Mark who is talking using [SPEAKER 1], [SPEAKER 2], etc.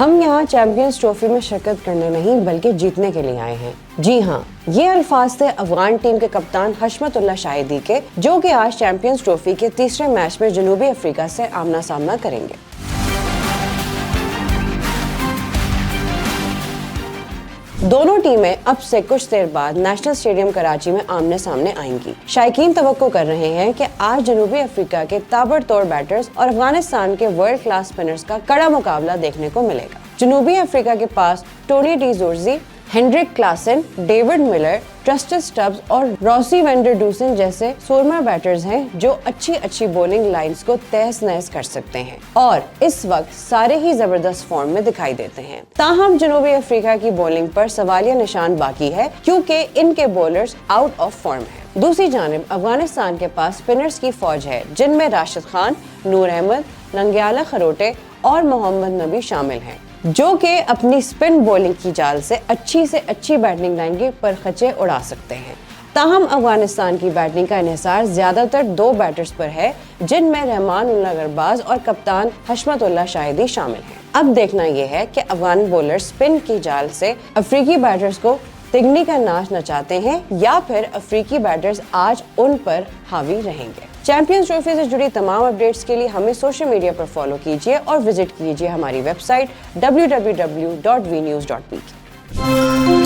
[SPEAKER 1] हम यहाँ champions trophy में शिरकत करने नहीं बल्कि जीतने के लिए आए हैं। जी हाँ, ये अल्फाज थे अफगान टीम के कप्तान हशमतुल्लाह शाहिदी के, जो कि आज चैंपियंस ट्रॉफी के तीसरे मैच में जनूबी अफ्रीका से आमना सामना करेंगे। दोनों टीमें अब से कुछ देर बाद नेशनल स्टेडियम कराची में आमने सामने आएंगी। शायकीन तवक्को कर रहे हैं कि आज जनूबी अफ्रीका के ताबड़तोड़ बैटर्स और अफगानिस्तान के वर्ल्ड क्लास स्पिनर्स का कड़ा मुकाबला देखने को मिलेगा। जनूबी अफ्रीका के पास Tony de Zorzi, Heinrich Klaasen, David Miller, Tristan Stubbs और रॉसी वेंडरडूसन जैसे सूरमा बैटर्स हैं जो अच्छी बॉलिंग लाइंस को तहस नहस कर सकते हैं और इस वक्त सारे ही जबरदस्त फॉर्म में दिखाई देते हैं। ताहम जनूबी अफ्रीका की बॉलिंग पर सवालिया निशान बाकी है क्योंकि इनके बॉलर्स आउट ऑफ फॉर्म हैं। दूसरी जानिब अफगानिस्तान के पास स्पिनर्स की फौज है जिनमें राशिद खान, नूर अहमद, नंग्याला खरोटे और मोहम्मद नबी शामिल हैं, जो कि अपनी स्पिन बॉलिंग की जाल से अच्छी बैटिंग लाइन के परखचे उड़ा सकते हैं। ताहम अफगानिस्तान की बैटिंग का इन्हिसार ज्यादातर दो बैटर्स पर है जिनमें रहमान उल्लाह गरबाज और कप्तान हशमतुल्लाह शाहिदी शामिल हैं। अब देखना यह है कि अफगान बॉलर स्पिन की जाल से अफ्रीकी बैटर्स को तिगनी का नाच नचाते हैं या फिर अफ्रीकी बैटर्स आज उन पर हावी रहेंगे। चैंपियंस ट्रॉफी से जुड़ी तमाम अपडेट्स के लिए हमें सोशल मीडिया पर फॉलो कीजिए और विजिट कीजिए हमारी वेबसाइट www.vnews.pk।